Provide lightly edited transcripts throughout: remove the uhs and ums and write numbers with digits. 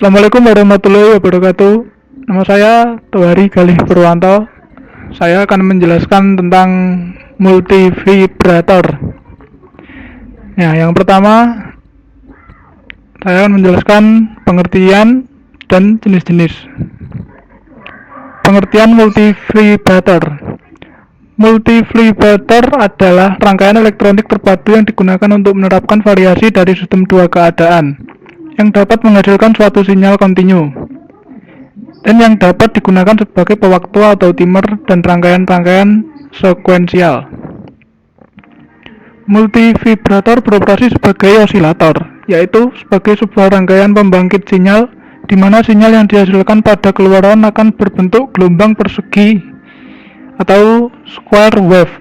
Assalamualaikum warahmatullahi wabarakatuh. Nama saya Tohari Galih Purwanto. Saya akan menjelaskan tentang multivibrator. Ya, yang pertama saya akan menjelaskan pengertian dan jenis-jenis. Pengertian multivibrator. Multivibrator adalah rangkaian elektronik terpadu yang digunakan untuk menerapkan variasi dari sistem dua keadaan yang dapat menghasilkan suatu sinyal kontinu dan yang dapat digunakan sebagai pewaktu atau timer dan rangkaian-rangkaian sekuensial. Multivibrator beroperasi sebagai osilator, yaitu sebagai sebuah rangkaian pembangkit sinyal di mana sinyal yang dihasilkan pada keluaran akan berbentuk gelombang persegi atau square wave.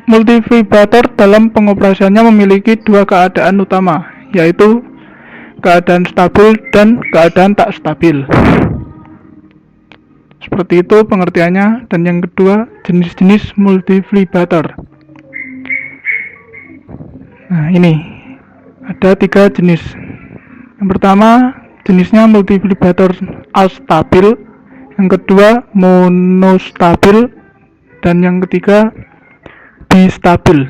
Multivibrator dalam pengoperasiannya memiliki dua keadaan utama, yaitu keadaan stabil dan keadaan tak stabil. Seperti itu pengertiannya. Dan yang kedua, jenis-jenis multivibrator. Nah, ini ada 3 jenis. Yang pertama, jenisnya multivibrator astabil. Yang kedua, monostabil. Dan yang ketiga, bistabil.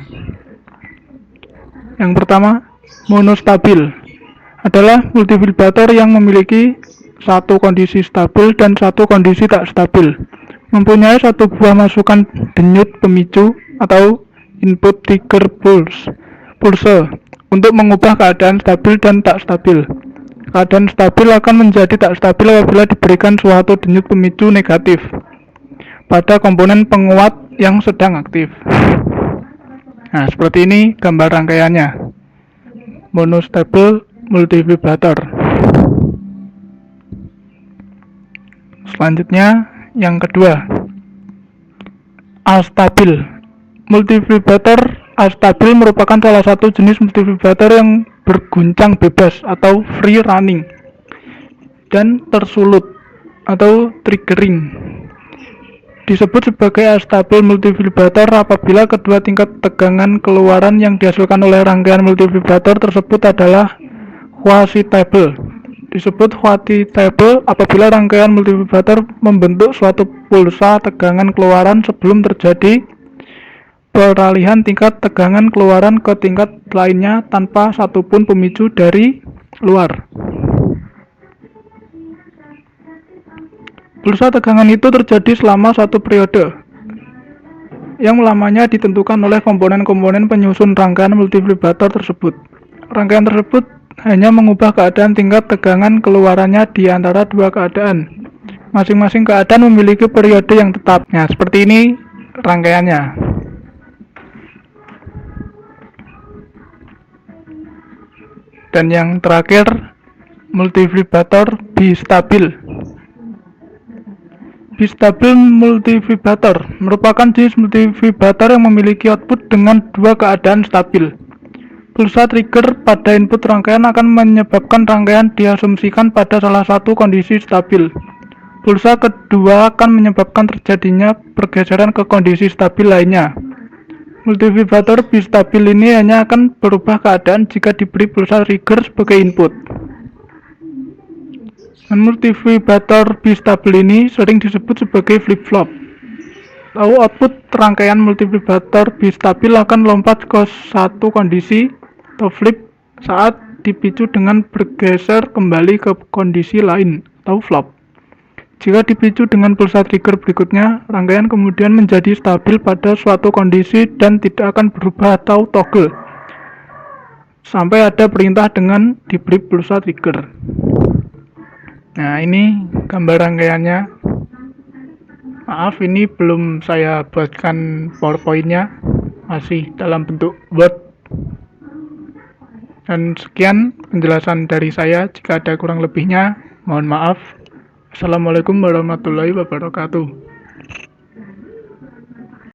Yang pertama, monostabil adalah multivibrator yang memiliki satu kondisi stabil dan satu kondisi tak stabil, mempunyai satu buah masukan denyut pemicu atau input trigger pulse untuk mengubah keadaan stabil dan tak stabil. Keadaan stabil akan menjadi tak stabil apabila diberikan suatu denyut pemicu negatif pada komponen penguat yang sedang aktif. Nah, seperti ini gambar rangkaiannya. Monostabil multivibrator. Selanjutnya yang kedua, astabil. Multivibrator astabil merupakan salah satu jenis multivibrator yang berguncang bebas atau free running dan tersulut atau triggering. Disebut sebagai astabil multivibrator apabila kedua tingkat tegangan keluaran yang dihasilkan oleh rangkaian multivibrator tersebut adalah quasi-stable. Disebut quasi-stable apabila rangkaian multivibrator membentuk suatu pulsa tegangan keluaran sebelum terjadi peralihan tingkat tegangan keluaran ke tingkat lainnya tanpa satupun pemicu dari luar. Pulsa tegangan itu terjadi selama satu periode yang lamanya ditentukan oleh komponen-komponen penyusun rangkaian multivibrator tersebut. Rangkaian tersebut hanya mengubah keadaan tingkat tegangan keluarannya di antara dua keadaan. Masing-masing keadaan memiliki periode yang tetap. Nah, seperti ini rangkaiannya. Dan yang terakhir, multivibrator bistabil. Bistabil multivibrator merupakan jenis multivibrator yang memiliki output dengan dua keadaan stabil. Pulsa trigger pada input rangkaian akan menyebabkan rangkaian diasumsikan pada salah satu kondisi stabil. Pulsa kedua akan menyebabkan terjadinya pergeseran ke kondisi stabil lainnya. Multivibrator bistabil ini hanya akan berubah keadaan jika diberi pulsa trigger sebagai input. Multivibrator bistabil ini sering disebut sebagai flip-flop. Lalu output rangkaian multivibrator bistabil akan lompat ke satu kondisi atau flip saat dipicu dengan bergeser kembali ke kondisi lain atau flop. Jika dipicu dengan pulsa trigger berikutnya, rangkaian kemudian menjadi stabil pada suatu kondisi dan tidak akan berubah atau toggle sampai ada perintah dengan diberi pulsa trigger. Nah, ini gambar rangkaiannya. Maaf, ini belum saya buatkan PowerPoint-nya, masih dalam bentuk Word. Dan sekian penjelasan dari saya. Jika ada kurang lebihnya, mohon maaf. Assalamualaikum warahmatullahi wabarakatuh.